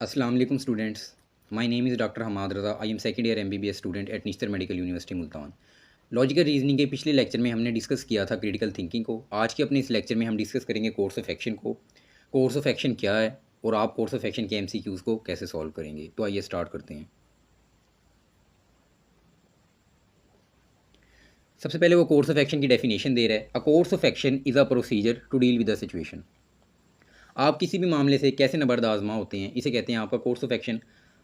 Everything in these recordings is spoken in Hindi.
अस्सलाम वालेकुम students. My name is doctor Hamad Raza. I am second year MBBS student at Nishtar medical university Multan. Logical reasoning के पिछले लेक्चर में हमने डिस्कस किया था क्रिटिकल थिंकिंग को। आज के अपने इस लेक्चर में हम डिस्कस करेंगे कोर्स ऑफ एक्शन को। कोर्स ऑफ एक्शन क्या है और आप कोर्स ऑफ एक्शन के एमसीक्यूज़ को कैसे सॉल्व करेंगे। तो आइए स्टार्ट करते हैं। सबसे पहले वो कोर्स ऑफ एक्शन की डेफिनेशन दे रहा है। A course of action is a procedure to deal with the situation. आप किसी भी मामले से कैसे नबर्द आज़मा होते हैं, इसे कहते हैं आपका कोर्स ऑफ एक्शन।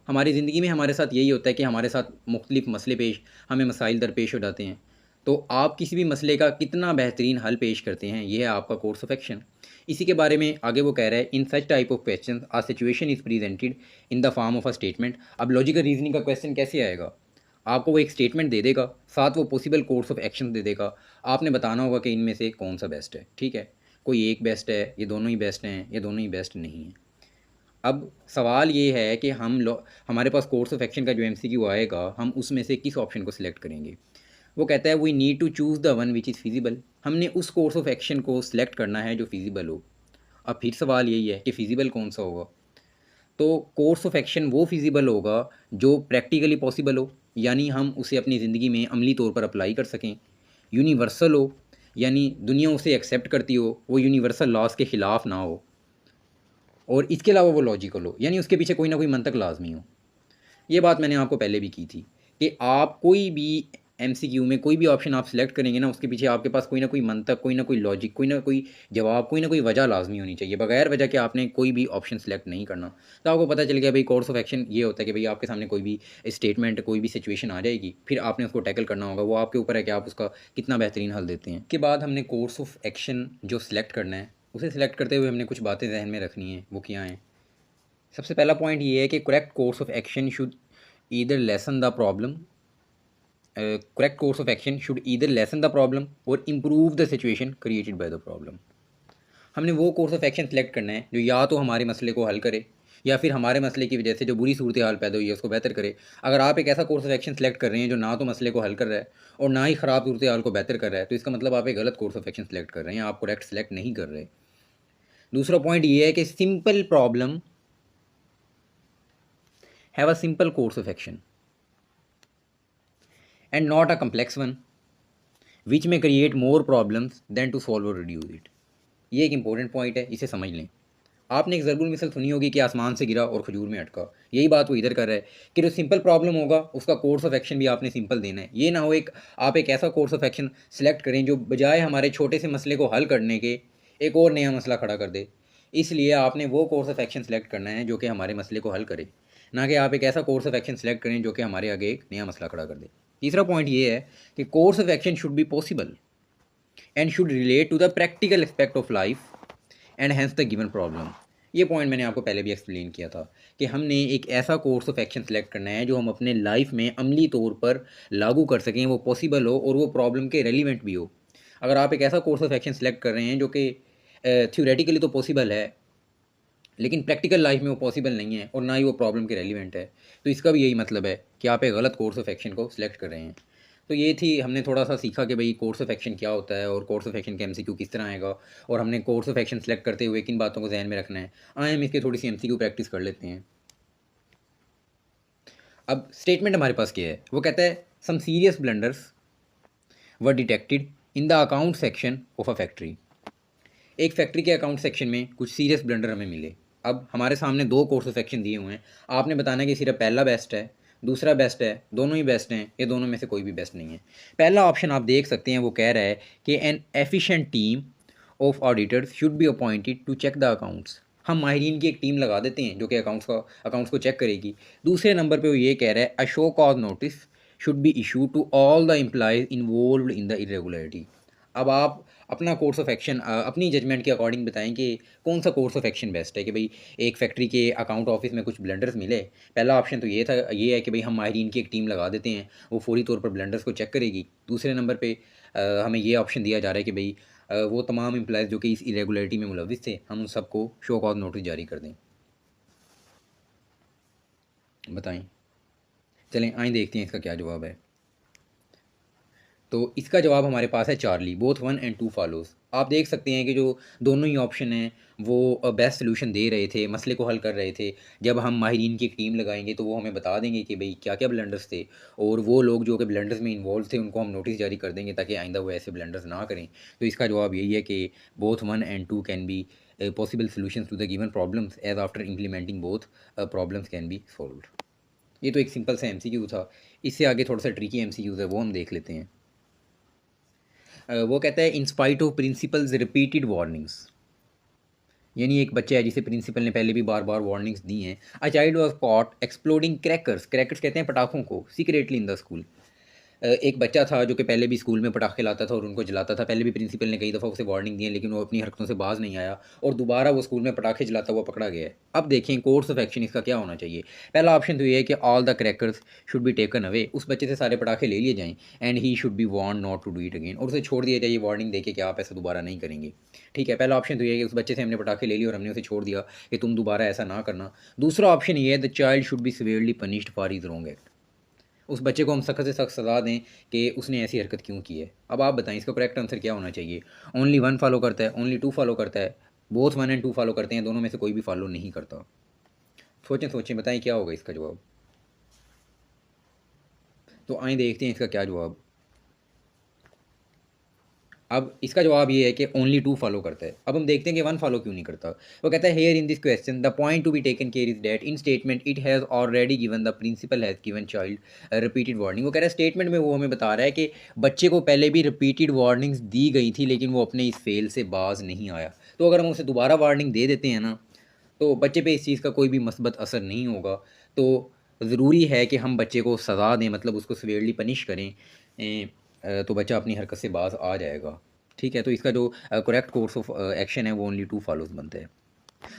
हमारी ज़िंदगी में हमारे साथ यही होता है कि हमारे साथ मुख्तलिफ़ मसले पेश हमें मसाइल दरपेश हो जाते हैं। तो आप किसी भी मसले का कितना बेहतरीन हल पेश करते हैं, यह है आपका कोर्स ऑफ एक्शन। इसी के बारे में आगे वो कह रहा है, in such type of question a situation is presented in the form of a statement. अब लॉजिकल रीजनिंग का क्वेश्चन कैसे आएगा? आपको वो एक स्टेटमेंट दे देगा, साथ वो पॉसिबल कोर्स ऑफ एक्शन दे देगा। आपने बताना होगा कि इनमें से कौन सा बेस्ट है। ठीक है, कोई एक बेस्ट है, ये दोनों ही बेस्ट हैं, ये दोनों ही बेस्ट नहीं हैं। अब सवाल ये है कि हमारे पास कोर्स ऑफ एक्शन का जो एमसीक्यू आएगा, हम उसमें से किस ऑप्शन को सिलेक्ट करेंगे। वो कहता है we need to choose the one which is feasible. हमने उस कोर्स ऑफ एक्शन को सिलेक्ट करना है जो फिजिबल हो। अब फिर सवाल यही है कि फिजिबल कौन सा होगा। तो कोर्स ऑफ एक्शन वो फिजिबल होगा जो प्रैक्टिकली पॉसिबल हो, यानी हम उसे अपनी ज़िंदगी में अमली तौर पर अप्लाई कर सकें। यूनिवर्सल हो, यानी दुनिया उसे एक्सेप्ट करती हो, वो यूनिवर्सल लॉज के ख़िलाफ़ ना हो। और इसके अलावा वो लॉजिकल हो, यानी उसके पीछे कोई ना कोई मंतक लाजमी हो। ये बात मैंने आपको पहले भी की थी कि आप कोई भी एमसीक्यू में कोई भी ऑप्शन आप सिलेक्ट करेंगे ना, उसके पीछे आपके पास कोई ना कोई मंतक, कोई ना कोई लॉजिक, कोई ना कोई जवाब, कोई ना कोई वजह लाजमी होनी चाहिए। बगैर वजह के आपने कोई भी ऑप्शन सेलेक्ट नहीं करना। तो आपको पता चल गया भाई, कोर्स ऑफ एक्शन ये होता है कि भाई आपके सामने कोई भी स्टेटमेंट, कोई भी सिचुएशन आ जाएगी, फिर आपने उसको टैकल करना होगा। वो आपके ऊपर है कि आप उसका कितना बेहतरीन हल देते हैं। के बाद हमने कोर्स ऑफ एक्शन जो सिलेक्ट करना है, उसे सिलेक्ट करते हुए हमने कुछ बातें जहन में रखनी है। वो क्या हैं? सबसे पहला पॉइंट ये है कि correct course of action should either lessen the problem. Correct course of action should either lessen the problem or improve the situation created by the problem. हमने वो कोर्स ऑफ एक्शन सेलेक्ट करना है जो या तो हमारे मसले को हल करे, या फिर हमारे मसले की वजह से जो बुरी सूरत हाल पैदा हुई है उसको बेहतर करे। अगर आप एक ऐसा कोर्स ऑफ एक्शन सेलेक्ट कर रहे हैं जो ना तो मसले को हल कर रहा है और ना ही ख़राब सूरत हाल को बेहतर कर रहा है, तो इसका मतलब आप एक गलत कोर्स ऑफ एक्शन सेलेक्ट कर रहे हैं, आप करेक्ट सेलेक्ट नहीं कर रहे। दूसरा पॉइंट ये है कि simple problem have a simple course of action and not a complex one which may create more problems than to solve or reduce it. ये एक इंपॉर्टेंट पॉइंट है, इसे समझ लें। आपने एक ज़रूर मिसल सुनी होगी कि आसमान से गिरा और खजूर में अटका। यही बात वो इधर कर रहा है कि जो सिंपल प्रॉब्लम होगा उसका कोर्स ऑफ एक्शन भी आपने सिंपल देना है। ये ना हो आप एक ऐसा कोर्स ऑफ एक्शन सेलेक्ट करें जो बजाय हमारे छोटे से मसले को हल करने के एक और नया मसला खड़ा कर दे। इसलिए आपने वो कोर्स ऑफ एक्शन सेलेक्ट करना है जो कि हमारे मसले को हल करे, ना कि आप एक ऐसा कोर्स ऑफ एक्शन सेलेक्ट करें जो कि हमारे आगे एक नया मसला खड़ा कर दे। तीसरा पॉइंट ये है कि course of action should be possible and should relate to the practical aspect of life and hence the given problem. ये पॉइंट मैंने आपको पहले भी एक्सप्लेन किया था कि हमने एक ऐसा कोर्स ऑफ एक्शन सेलेक्ट करना है जो हम अपने लाइफ में अमली तौर पर लागू कर सकें, वो पॉसिबल हो और वो प्रॉब्लम के रेलिवेंट भी हो। अगर आप एक ऐसा कोर्स ऑफ एक्शन सेलेक्ट कर रहे हैं जो कि थ्योरेटिकली तो पॉसिबल है लेकिन प्रैक्टिकल लाइफ में वो पॉसिबल नहीं है और ना ही वो प्रॉब्लम के रेलिवेंट है, तो इसका भी यही मतलब है कि आप एक गलत कोर्स ऑफ एक्शन को सिलेक्ट कर रहे हैं। तो ये थी, हमने थोड़ा सा सीखा कि भाई कोर्स ऑफ एक्शन क्या होता है और कोर्स ऑफ एक्शन का एमसीक्यू किस तरह आएगा, और हमने कोर्स ऑफ एक्शन सेलेक्ट करते हुए किन बातों को जहन में रखना है। आए हम इसकी थोड़ी सी एमसीक्यू प्रैक्टिस कर लेते हैं। अब स्टेटमेंट हमारे पास क्या है, वो कहता है some serious blunders were detected in the account section of a factory. एक फैक्ट्री के अकाउंट सेक्शन में कुछ सीरियस ब्लंडर हमें मिले। अब हमारे सामने दो कोर्स ऑफ सेक्शन दिए हुए हैं, आपने बताना है कि सिर्फ पहला बेस्ट है, दूसरा बेस्ट है, दोनों ही बेस्ट हैं, ये दोनों में से कोई भी बेस्ट नहीं है। पहला ऑप्शन आप देख सकते हैं, वो कह रहा है कि an efficient team of auditors should be appointed to check the accounts. हम माहिरीन की एक टीम लगा देते हैं जो कि अकाउंट्स को चेक करेगी। दूसरे नंबर पर वो ये कह रहा है a show cause notice should be issue to all the employees involve in the irregularity. अब आप अपना कोर्स ऑफ एक्शन अपनी जजमेंट के अकॉर्डिंग बताएं कि कौन सा कोर्स ऑफ एक्शन बेस्ट है। कि भाई एक फैक्ट्री के अकाउंट ऑफिस में कुछ ब्लंडर्स मिले, पहला ऑप्शन तो ये है कि भाई हम माहिरीन की एक टीम लगा देते हैं, वो फौरी तौर पर ब्लंडर्स को चेक करेगी। दूसरे नंबर पे हमें ये ऑप्शन दिया जा रहा है कि भाई वो तमाम एम्प्लॉयज़ जो कि इस इरेगुलरिटी में मुलविस थे, हम उन सबको शो कॉज नोटिस जारी कर दें। बताएं, चलें आइए देखते हैं इसका क्या जवाब है। तो इसका जवाब हमारे पास है चार्ली, बोथ 1 एंड 2 फॉलोज़। आप देख सकते हैं कि जो दोनों ही ऑप्शन हैं वो बेस्ट सॉल्यूशन दे रहे थे, मसले को हल कर रहे थे। जब हम माहिरीन की एक टीम लगाएँगे तो वो हमें बता देंगे कि भई क्या-क्या ब्लंडर्स थे, और वो लोग जो कि ब्लंडर्स में इन्वॉल्व थे उनको हम नोटिस जारी कर देंगे ताकि आइंदा वो ऐसे ब्लंडर्स ना करें। तो इसका जवाब यही है कि both 1 and 2 can be possible solutions to the given problems as after implementing both problems can be solved. ये तो एक सिंपल सा एमसीक्यू था। इससे आगे थोड़ा-सा ट्रिकी एमसीक्यूज़ है, वो हम देख लेते हैं। वो कहता है in spite of principles repeated warnings, यानी एक बच्चा है जिसे प्रिंसिपल ने पहले भी बार बार वार्निंग्स दी हैं। A child was cot exploding crackers, crackers कहते हैं पटाखों को, सीक्रेटली इन द स्कूल। एक बच्चा था जो कि पहले भी स्कूल में पटाखे लाता था और उनको जलाता था। पहले भी प्रिंसिपल ने कई दफ़ा उसे वार्निंग दी है, लेकिन वो अपनी हरकतों से बाज़ नहीं आया और दोबारा वो स्कूल में पटाखे जलाता हुआ पकड़ा गया है। अब देखें कोर्स ऑफ एक्शन इसका क्या होना चाहिए। पहला ऑप्शन तो ये है कि all the crackers should be taken away, उस बच्चे से सारे पटाखे ले लिए जाएँ, and he should be warn not to do it again, और उसे छोड़ दिया जाए वार्निंग देके कि आप ऐसा दोबारा नहीं करेंगे। ठीक है, पहला ऑप्शन तो ये है कि उस बच्चे से हमने पटाखे ले लिए और हमने उसे छोड़ दिया कि तुम दोबारा ऐसा ना करना। दूसरा ऑप्शन ये है the child should be severely punished for his wrong act, उस बच्चे को हम सख्त से सख्त सज़ा दें कि उसने ऐसी हरकत क्यों की है। अब आप बताएं इसका करेक्ट आंसर क्या होना चाहिए। ओनली 1 फॉलो करता है, ओनली 2 फॉलो करता है, बोथ 1 एंड 2 फॉलो करते हैं, दोनों में से कोई भी फॉलो नहीं करता। सोचें सोचें, बताएं क्या होगा इसका जवाब। तो आए देखते हैं इसका क्या जवाब। अब इसका जवाब ये है कि ओनली 2 फॉलो करता है। अब हम देखते हैं कि 1 फॉलो क्यों नहीं करता। वो कहता है here in this question the point to be taken care is that in statement it has already given the principal has given child repeated warning. वो कह रहा है स्टेटमेंट में वो हमें बता रहा है कि बच्चे को पहले भी रिपीटेड वार्निंग्स दी गई थी, लेकिन वो अपने इस फेल से बाज नहीं आया। तो अगर हम उसे दोबारा वार्निंग दे देते हैं ना, तो बच्चे पे इस चीज़ का कोई भी मस्बत असर नहीं होगा। तो ज़रूरी है कि हम बच्चे को सज़ा दें, मतलब उसको सीवियरली पनिश करें, तो बच्चा अपनी हरकत से बाज आ जाएगा। ठीक है, तो इसका जो करेक्ट कोर्स ऑफ एक्शन है वो ओनली 2 फॉलोज़ बनता है।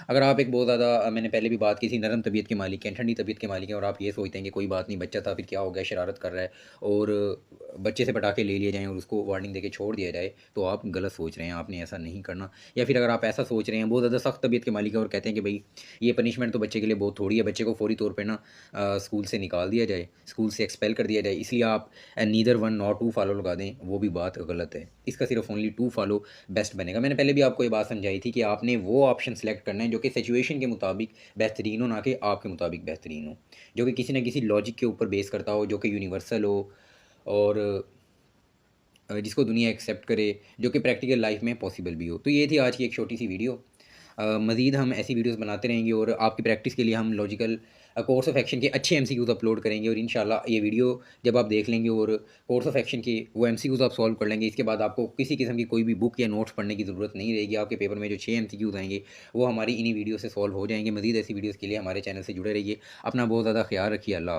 अगर आप एक बहुत ज़्यादा मैंने पहले भी बात की थी, नरम तबीयत के मालिक हैं, ठंडी तबीयत के मालिक हैं, और आप ये सोचते हैं कि कोई बात नहीं, बच्चा था फिर क्या हो गया, शरारत कर रहा है, और बच्चे से पटाखे ले लिए जाएँ और उसको वार्निंग देके छोड़ दिया जाए, तो आप गलत सोच रहे हैं, आपने ऐसा नहीं करना। या फिर अगर आप ऐसा सोच रहे हैं, बहुत ज़्यादा सख्त तबीयत के मालिक हैं और कहते हैं कि भई ये पनिशमेंट तो बच्चे के लिए बहुत थोड़ी है, बच्चे को फ़ौरी तौर पे ना स्कूल से निकाल दिया जाए, स्कूल से एक्सपेल कर दिया जाए, इसलिए आप नीदर 1 नॉर 2 फॉलो लगा दें, वो भी बात गलत है। इसका सिर्फ ओनली 2 फॉलो बेस्ट बनेगा। मैंने पहले भी आपको ये बात समझाई थी कि आपने वो ऑप्शन सेलेक्ट करना है जो कि सिचुएशन के मुताबिक बेहतरीन हो, ना कि आपके मुताबिक बेहतरीन हो, जो कि किसी न किसी लॉजिक के ऊपर बेस करता हो, जो कि यूनिवर्सल हो, और जिसको दुनिया एक्सेप्ट करे, जो कि प्रैक्टिकल लाइफ में पॉसिबल भी हो। तो ये थी आज की एक छोटी सी वीडियो। मज़ीद हम ऐसी वीडियोस बनाते रहेंगे और आपकी प्रैक्टिस के लिए हम लॉजिकल कोर्स ऑफ एक्शन के अच्छे एमसीक्यूज़ अपलोड करेंगे, और इंशाल्लाह ये वीडियो जब आप देख लेंगे और कोर्स ऑफ एक्शन के वो एमसीक्यूज़ आप सॉल्व कर लेंगे, इसके बाद आपको किसी किस्म की कोई भी बुक या नोट्स पढ़ने की ज़रूरत नहीं रहेगी। आपके पेपर में जो 6 एमसीक्यूज़ आएंगे वो हमारी इन्हीं वीडियो से सॉल्व हो जाएंगे। मज़ीद ऐसी वीडियोज़ के लिए हमारे चैनल से जुड़े रहिए। अपना बहुत ज़्यादा ख्याल रखिए। अल्लाह।